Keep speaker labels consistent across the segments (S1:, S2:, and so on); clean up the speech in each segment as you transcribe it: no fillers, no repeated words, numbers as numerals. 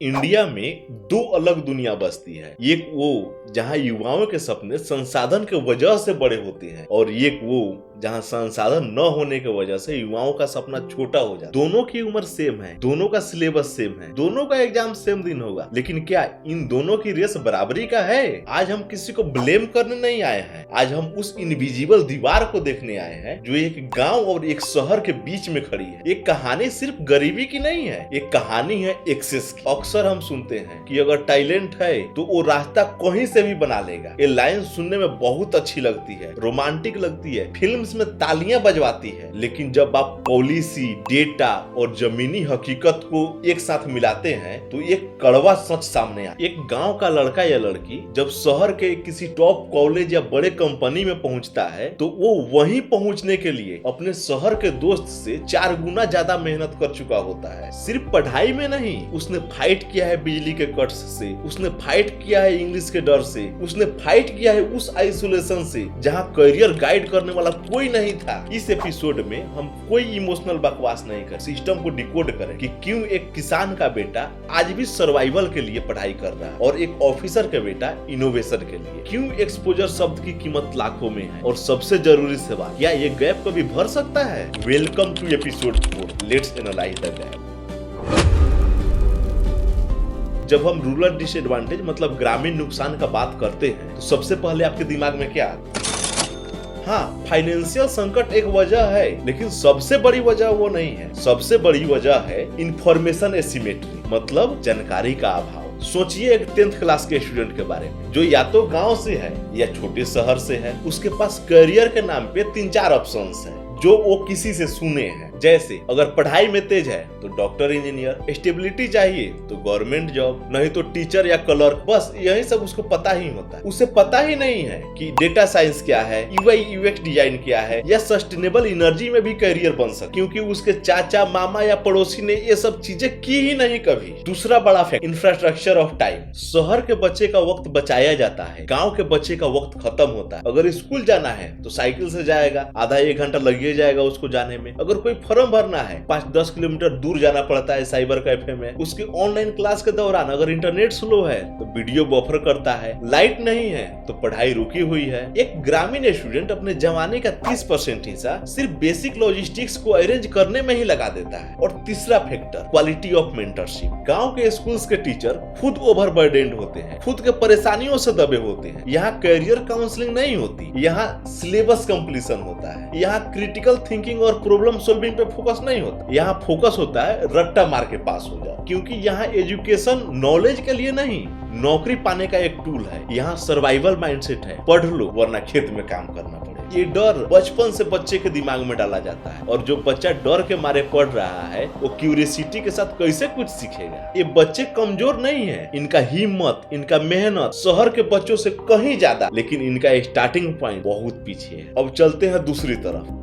S1: India में दो अलग दुनिया बसती है। एक वो जहां युवाओं के सपने संसाधन के वजह से बड़े होते हैं और एक वो जहां संसाधन न होने की वजह से युवाओं का सपना छोटा हो जाता है। दोनों की उम्र सेम है, दोनों का सिलेबस सेम है, दोनों का एग्जाम सेम दिन होगा, लेकिन क्या इन दोनों की रेस बराबरी का है? आज हम किसी को ब्लेम करने नहीं आए हैं, आज हम उस इनविजिबल दीवार को देखने आए हैं जो एक गांव और एक शहर के बीच में खड़ी है। एक कहानी सिर्फ गरीबी की नहीं है, एक कहानी है एक्सेस की। अक्सर हम सुनते हैं कि अगर टैलेंट है तो वो रास्ता कहीं से भी बना लेगा। ये लाइन सुनने में बहुत अच्छी लगती है, रोमांटिक लगती है, फिल्म्स में तालियां बजवाती है, लेकिन जब आप पॉलिसी, डेटा और जमीनी हकीकत को एक साथ मिलाते हैं तो एक कड़वा सच सामने आता है। एक गांव का लड़का या लड़की जब शहर के किसी टॉप कॉलेज या बड़े कंपनी में पहुंचता है तो वो वहीं पहुंचने के लिए अपने शहर के दोस्त से 4 गुना ज्यादा मेहनत कर चुका होता है। सिर्फ पढ़ाई में नहीं, उसने फाइट किया है बिजली के कट्स से, उसने फाइट किया है इंग्लिश के डर से, उसने फाइट किया है उस आइसोलेशन से जहां करियर गाइड करने वाला कोई नहीं था। इस एपिसोड में हम कोई इमोशनल बकवास नहीं कर, सिस्टम को डिकोड करें कि क्यों एक किसान का बेटा आज भी सर्वाइवल के लिए पढ़ाई कर रहा है और एक ऑफिसर का बेटा इनोवेशन के लिए। क्यों एक्सपोजर शब्द की कीमत लाखों में है और सबसे जरूरी सवाल, क्या ये गैप कभी भर सकता है? Welcome to episode 4, let's analyse the gap. जब हम रूरल डिसएडवांटेज मतलब ग्रामीण नुकसान का बात करते हैं तो सबसे पहले आपके दिमाग में क्या आता है? हाँ, फाइनेंशियल संकट एक वजह है, लेकिन सबसे बड़ी वजह वो नहीं है। सबसे बड़ी वजह है इंफॉर्मेशन एसिमेट्री मतलब जानकारी का अभाव। सोचिए एक 10th क्लास के स्टूडेंट के बारे में जो या तो गांव से है या छोटे शहर से है। उसके पास करियर के नाम पे 3-4 ऑप्शंस हैं जो वो किसी से सुने हैं। जैसे अगर पढ़ाई में तेज है तो डॉक्टर इंजीनियर, स्टेबिलिटी चाहिए तो गवर्नमेंट जॉब, नहीं तो टीचर या क्लर्क, बस यही सब उसको पता ही होता है। उसे पता ही नहीं है कि डेटा साइंस क्या है, यूआई यूएक्स डिजाइन क्या है या सस्टेनेबल एनर्जी में भी करियर बन सकता, क्योंकि उसके चाचा, मामा या पड़ोसी ने ये सब चीजें की ही नहीं कभी। दूसरा बड़ा फैक्ट, इंफ्रास्ट्रक्चर ऑफ टाइम। शहर के बच्चे का वक्त बचाया जाता है, गाँव के बच्चे का वक्त खत्म होता है। अगर स्कूल जाना है तो साइकिल से जाएगा, आधा 1 घंटा लग जाएगा उसको जाने में। अगर कोई फॉर्म भरना है 5-10 किलोमीटर दूर जाना पड़ता है साइबर कैफे में। उसके ऑनलाइन क्लास के दौरान अगर इंटरनेट स्लो है तो वीडियो बफर करता है, लाइट नहीं है तो पढ़ाई रुकी हुई है। एक ग्रामीण स्टूडेंट अपने जमाने का 30% हिस्सा सिर्फ बेसिक लॉजिस्टिक्स को अरेंज करने में ही लगा देता है। और तीसरा फैक्टर, क्वालिटी ऑफ मेंटरशिप। गांव के स्कूल्स के टीचर खुद ओवरबर्डेन्ड होते हैं, खुद के परेशानियों से दबे होते हैं। यहाँ करियर काउंसलिंग नहीं होती, यहाँ सिलेबस कंप्लीशन होता है, यहाँ क्रिटिकल थिंकिंग और प्रॉब्लम सॉल्विंग पे फोकस नहीं होता। यहाँ फोकस होता है रट्टा मार के पास हो जाओ, क्योंकि यहाँ एजुकेशन नॉलेज के लिए नहीं, नौकरी पाने का एक टूल है। यहाँ सर्वाइवल माइंडसेट है, पढ़ लो वरना खेत में काम करना पड़े। ये डर बचपन से बच्चे के दिमाग में डाला जाता है और जो बच्चा डर के मारे पढ़ रहा है वो क्यूरियोसिटी के साथ कैसे कुछ सीखेगा? ये बच्चे कमजोर नहीं है, इनका हिम्मत, इनका मेहनत शहर के बच्चों से कहीं ज्यादा, लेकिन इनका स्टार्टिंग पॉइंट बहुत पीछे है। अब चलते हैं दूसरी तरफ,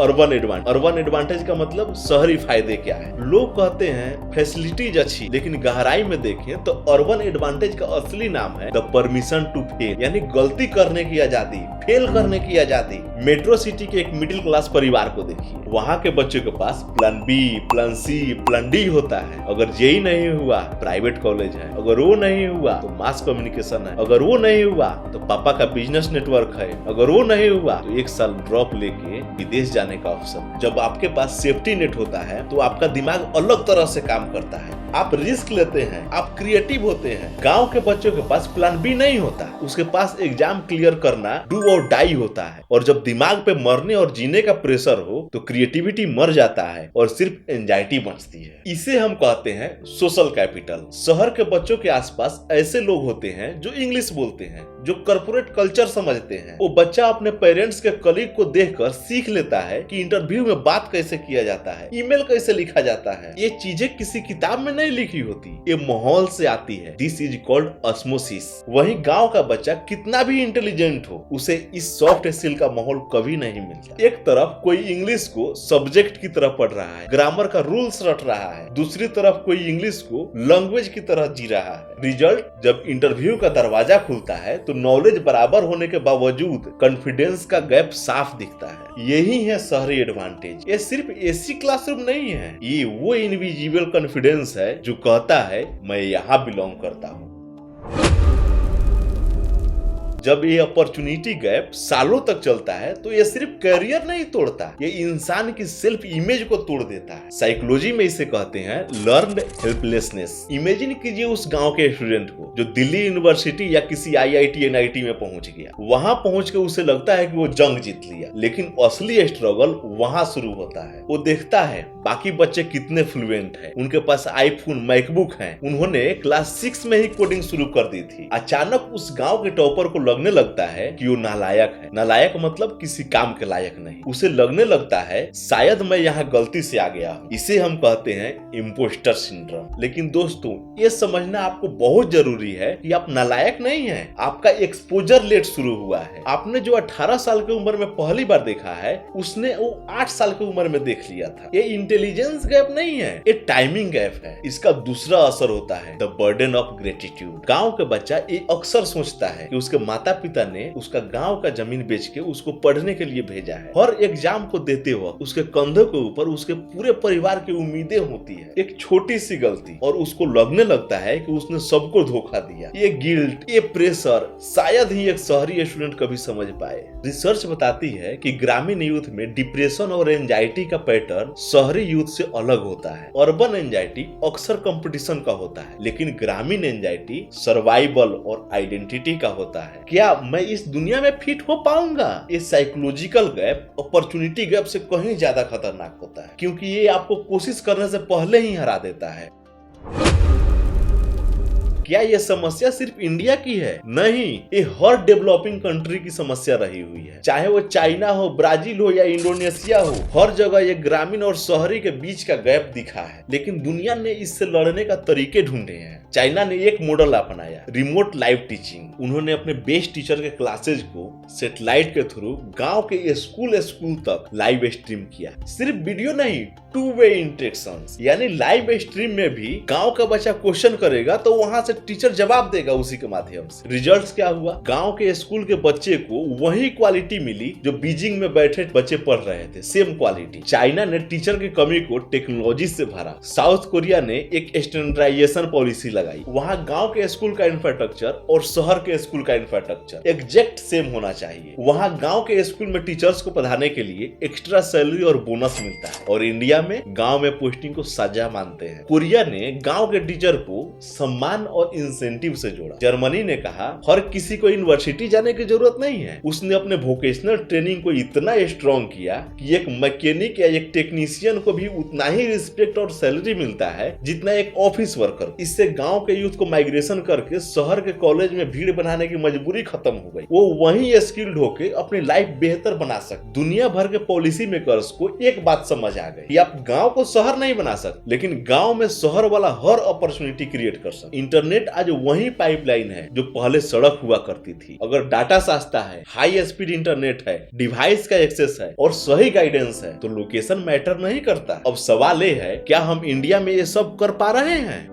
S1: अर्बन एडवांटेज। अर्बन एडवांटेज का मतलब शहरी फायदे क्या है? लोग कहते हैं फैसिलिटीज अच्छी, लेकिन गहराई में देखें तो अर्बन एडवांटेज का असली नाम है द परमिशन टू फेल, यानी गलती करने की आजादी, फेल करने की आजादी। मेट्रो सिटी के एक मिडिल क्लास परिवार को देखिए, वहाँ के बच्चों के पास plan B, plan C, plan D होता है। अगर जेई नहीं हुआ प्राइवेट कॉलेज है, अगर वो नहीं हुआ तो मास कम्युनिकेशन है, अगर वो नहीं हुआ तो पापा का बिजनेस नेटवर्क है, अगर वो नहीं हुआ तो 1 साल ड्रॉप लेके विदेश जाने का ऑप्शन। जब आपके पास सेफ्टी नेट होता है तो आपका दिमाग अलग तरह से काम करता है, आप रिस्क लेते हैं, आप क्रिएटिव होते हैं। गांव के बच्चों के पास प्लान बी नहीं होता, उसके पास एग्जाम क्लियर करना डू और डाई होता है। और जब दिमाग पे मरने और जीने का प्रेशर हो तो क्रिएटिविटी मर जाता है और सिर्फ एंजाइटी बचती है। इसे हम कहते हैं सोशल कैपिटल। शहर के बच्चों के आसपास ऐसे लोग होते हैं जो इंग्लिश बोलते हैं, जो कॉर्पोरेट कल्चर समझते हैं। वो बच्चा अपने पेरेंट्स के कलीग को देखकर सीख लेता है कि इंटरव्यू में बात कैसे किया जाता है, ईमेल कैसे लिखा जाता है। ये चीजें किसी किताब में नहीं लिखी होती, ये माहौल से आती है। This is called osmosis. वहीं गांव का बच्चा कितना भी इंटेलिजेंट हो, उसे इस सॉफ्ट स्किल का माहौल कभी नहीं मिलता। एक तरफ कोई इंग्लिश को सब्जेक्ट की तरह पढ़ रहा है, ग्रामर का रूल्स रट रहा है, दूसरी तरफ कोई इंग्लिश को लैंग्वेज की तरह जी रहा है। रिजल्ट, जब इंटरव्यू का दरवाजा खुलता है तो नॉलेज बराबर होने के बावजूद कॉन्फिडेंस का गैप साफ दिखता है। यही है शहरी एडवांटेज। ये सिर्फ एसी क्लासरूम नहीं है, ये वो इनविजिबल कॉन्फिडेंस है जो कहता है मैं यहाँ बिलोंग करता हूँ। जब ये अपॉर्चुनिटी गैप सालों तक चलता है तो ये सिर्फ करियर नहीं तोड़ता, ये इंसान की सेल्फ इमेज को तोड़ देता है। साइकोलॉजी में इसे कहते हैं लर्न्ड हेल्पलेसनेस। इमेजिन कीजिए उस गांव के स्टूडेंट को जो दिल्ली यूनिवर्सिटी या किसी आईआईटी एनआईटी में पहुंच गया। वहां पहुंच के उसे लगता है कि वो जंग जीत लिया, लेकिन असली स्ट्रगल वहां शुरू होता है। वो देखता है बाकी बच्चे कितने फ्लुएंट हैं, उनके पास आईफोन मैकबुक है, उन्होंने क्लास 6 में ही कोडिंग शुरू कर दी थी। अचानक उस गाँव के टॉपर को लगने लगता है कि वो नालायक है। नालायक मतलब किसी काम के लायक नहीं। उसे लगने लगता है शायद मैं यहाँ गलती से आ गया हूँ। इसे हम कहते हैं इम्पोस्टर सिंड्रोम। लेकिन दोस्तों, ये समझना आपको बहुत जरूरी है कि आप नालायक नहीं हैं, आपका एक्सपोजर लेट शुरू हुआ है। आपने जो 18 साल की उम्र में पहली बार देखा है, उसने वो 8 साल की उम्र में देख लिया था। ये इंटेलिजेंस गैप नहीं है, ये टाइमिंग गैप है। इसका दूसरा असर होता है द बर्डन ऑफ ग्रेटिट्यूड। गाँव के बच्चा ये अक्सर सोचता है कि उसके माता पिता ने उसका गांव का जमीन बेच के उसको पढ़ने के लिए भेजा है। हर एग्जाम को देते वक्त उसके कंधों के ऊपर उसके पूरे परिवार की उम्मीदें होती है। एक छोटी सी गलती और उसको लगने लगता है कि उसने सबको धोखा दिया। ये गिल्ट, ये प्रेशर शायद ही एक शहरी स्टूडेंट कभी समझ पाए। रिसर्च बताती है कि ग्रामीण यूथ में डिप्रेशन और एंजाइटी का पैटर्न शहरी यूथ से अलग होता है। अर्बन एंजाइटी अक्सर कंपटीशन का होता है, लेकिन ग्रामीण एंजाइटी सर्वाइवल और आइडेंटिटी का होता है। क्या मैं इस दुनिया में फिट हो पाऊंगा? ये साइकोलॉजिकल गैप अपॉर्चुनिटी गैप से कहीं ज्यादा खतरनाक होता है, क्योंकि ये आपको कोशिश करने से पहले ही हरा देता है। क्या यह समस्या सिर्फ इंडिया की है? नहीं, ये हर डेवलपिंग कंट्री की समस्या रही हुई है। चाहे वो चाइना हो, ब्राजील हो या इंडोनेशिया हो, हर जगह ये ग्रामीण और शहरी के बीच का गैप दिखा है। लेकिन दुनिया ने इससे लड़ने का तरीके ढूंढे हैं। चाइना ने एक मॉडल अपनाया, रिमोट लाइव टीचिंग। उन्होंने अपने बेस्ट टीचर के क्लासेज को सैटेलाइट के थ्रू गांव के स्कूल तक लाइव स्ट्रीम किया। सिर्फ वीडियो नहीं, 2 वे इंटरेक्शंस, यानी लाइव स्ट्रीम में भी गांव का बच्चा क्वेश्चन करेगा तो वहां से टीचर जवाब देगा उसी के माध्यम से। रिजल्ट्स क्या हुआ? गांव के स्कूल के बच्चे को वही क्वालिटी मिली जो बीजिंग में बैठे बच्चे पढ़ रहे थे, सेम क्वालिटी। चाइना ने टीचर की कमी को टेक्नोलॉजी से भरा। साउथ कोरिया ने एक स्टैंडर्डाइजेशन पॉलिसी लगाई। वहां गांव के स्कूल का इंफ्रास्ट्रक्चर और शहर के स्कूल का इंफ्रास्ट्रक्चर एग्जैक्ट सेम होना चाहिए। वहां गांव के स्कूल में टीचर्स को पढ़ाने के लिए एक्स्ट्रा सैलरी और बोनस मिलता है, और इंडिया में गांव में पोस्टिंग को सजा मानते हैं। कोरिया ने गांव के टीचर को सम्मान और इंसेंटिव से जोड़ा। जर्मनी ने कहा हर किसी को यूनिवर्सिटी जाने की जरूरत नहीं है। उसने अपने वोकेशनल ट्रेनिंग को इतना स्ट्रॉन्ग किया कि एक मैकेनिक या एक टेक्नीशियन को भी उतना ही रिस्पेक्ट और सैलरी मिलता है जितना एक ऑफिस वर्कर। इससे गांव के यूथ को माइग्रेशन करके शहर के कॉलेज में भीड़ बनाने की मजबूरी खत्म हो गई। वो वहीं स्किल्ड होके अपनी लाइफ बेहतर बना सकते। दुनिया भर के पॉलिसी मेकर्स को एक बात समझ आ गई कि आप गांव को शहर नहीं बना सकते, लेकिन गांव में शहर वाला हर अपॉर्चुनिटी क्रिएट कर सकते। इंटरनेट आज वही पाइपलाइन है जो पहले सड़क हुआ करती थी। अगर डाटा सस्ता है, हाई स्पीड इंटरनेट है, डिवाइस का एक्सेस है और सही गाइडेंस है तो लोकेशन मैटर नहीं करता। अब सवाल ये है, क्या हम इंडिया में ये सब कर पा रहे हैं?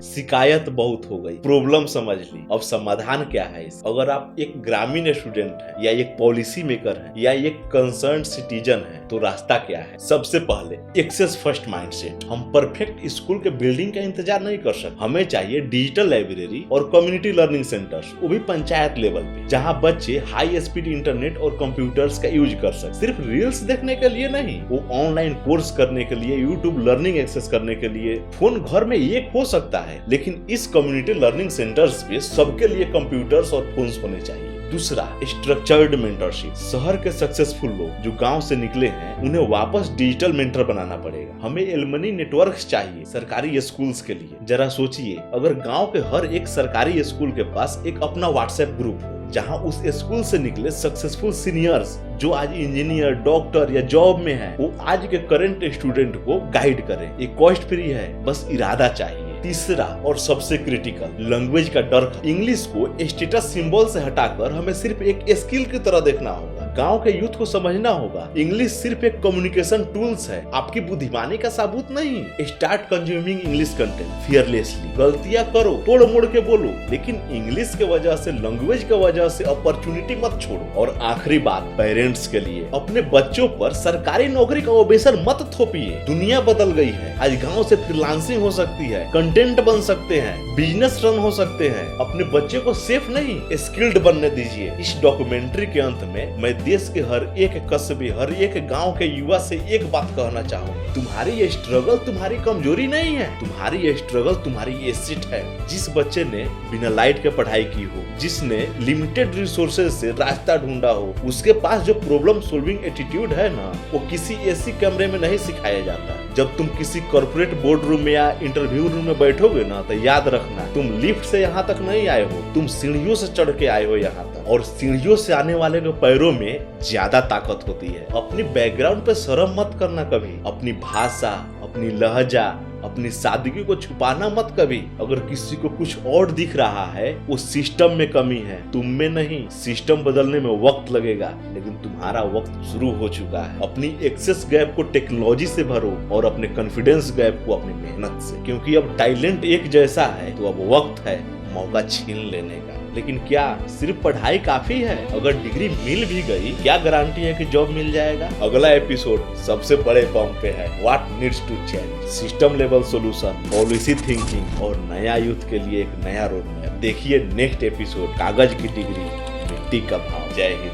S1: शिकायत बहुत हो गई, प्रॉब्लम समझ ली, अब समाधान क्या है इस? अगर आप एक ग्रामीण स्टूडेंट है या एक पॉलिसी मेकर है या एक कंसर्न सिटीजन है तो रास्ता क्या है? सबसे पहले एक्सेस फर्स्ट माइंडसेट। हम परफेक्ट स्कूल के बिल्डिंग का इंतजार नहीं कर सकते। हमें चाहिए डिजिटल लाइब्रेरी और कम्युनिटी लर्निंग सेंटर्स, वो भी पंचायत लेवल पे, जहाँ बच्चे हाई स्पीड इंटरनेट और कंप्यूटर्स का यूज कर सकते। सिर्फ रील्स देखने के लिए नहीं, वो ऑनलाइन कोर्स करने के लिए, यूट्यूब लर्निंग एक्सेस करने के लिए। फोन घर में एक हो सकता है, लेकिन इस कम्युनिटी लर्निंग सेंटर्स पे सबके लिए कंप्यूटर्स और फोन्स होने चाहिए। दूसरा, स्ट्रक्चर्ड मेंटरशिप। शहर के सक्सेसफुल लोग जो गांव से निकले हैं, उन्हें वापस डिजिटल मेंटर बनाना पड़ेगा। हमें एलुमनी नेटवर्क्स चाहिए सरकारी स्कूल्स के लिए। जरा सोचिए, अगर गांव के हर एक सरकारी स्कूल के पास एक अपना व्हाट्सएप ग्रुप हो जहाँ उस स्कूल से निकले सक्सेसफुल सीनियर्स जो आज इंजीनियर, डॉक्टर या जॉब में है, वो आज के करंट स्टूडेंट को गाइड करें। ये कॉस्ट फ्री है, बस इरादा चाहिए। तीसरा और सबसे क्रिटिकल, लैंग्वेज का डर। इंग्लिश को स्टेटस सिंबल से हटाकर हमें सिर्फ एक स्किल की तरह देखना होगा। गांव के यूथ को समझना होगा इंग्लिश सिर्फ एक कम्युनिकेशन टूल्स है, आपकी बुद्धिमानी का सबूत नहीं। Start consuming English content fearlessly. गलतियां करो, तोड़ मोड़ के बोलो, लेकिन इंग्लिश के वजह से, लैंग्वेज के वजह से अपॉर्चुनिटी मत छोड़ो। और आखिरी बात पेरेंट्स के लिए, अपने बच्चों पर सरकारी नौकरी का ओबेसन मत थोपिए। दुनिया बदल गई है, आज गाँव से फ्रीलांसिंग हो सकती है, कंटेंट बन सकते हैं, बिजनेस रन हो सकते हैं। अपने बच्चे को सेफ नहीं, स्किल्ड बनने दीजिए। इस डॉक्यूमेंट्री के अंत में मैं देश के हर एक कस्बे, हर एक गांव के युवा से एक बात कहना चाहूंगा, तुम्हारी ये स्ट्रगल तुम्हारी कमजोरी नहीं है, तुम्हारी ये स्ट्रगल तुम्हारी एसेट है। जिस बच्चे ने बिना लाइट के पढ़ाई की हो, जिसने लिमिटेड रिसोर्सेज से रास्ता ढूंढा हो, उसके पास जो प्रॉब्लम सॉल्विंग एटीट्यूड है ना, वो किसी एसी कमरे में नहीं सिखाया जाता। जब तुम किसी कॉर्पोरेट बोर्ड रूम में या इंटरव्यू रूम में बैठोगे ना, तो याद रखना तुम लिफ्ट से यहाँ तक नहीं आए हो, तुम सीढ़ियों से चढ़ के आए हो यहाँ तक। और सीढ़ियों से आने वाले के पैरों में ज्यादा ताकत होती है। अपनी बैकग्राउंड पे शर्म मत करना कभी, अपनी भाषा, अपनी लहजा, अपनी सादगी को छुपाना मत कभी। अगर किसी को कुछ और दिख रहा है, वो सिस्टम में कमी है, तुम में नहीं। सिस्टम बदलने में वक्त लगेगा, लेकिन तुम्हारा वक्त शुरू हो चुका है। अपनी एक्सेस गैप को टेक्नोलॉजी से भरो और अपने कॉन्फिडेंस गैप को अपनी मेहनत से, क्योंकि अब टैलेंट एक जैसा है, तो अब वक्त है मौका छीन लेने का। लेकिन क्या सिर्फ पढ़ाई काफी है? अगर डिग्री मिल भी गई, क्या गारंटी है कि जॉब मिल जाएगा? अगला एपिसोड सबसे बड़े बम पे है, what needs to change, system level solution, policy thinking और नया यूथ के लिए एक नया रोड मैप। देखिए नेक्स्ट एपिसोड, कागज की डिग्री, मिट्टी का भाव। जय हिंद।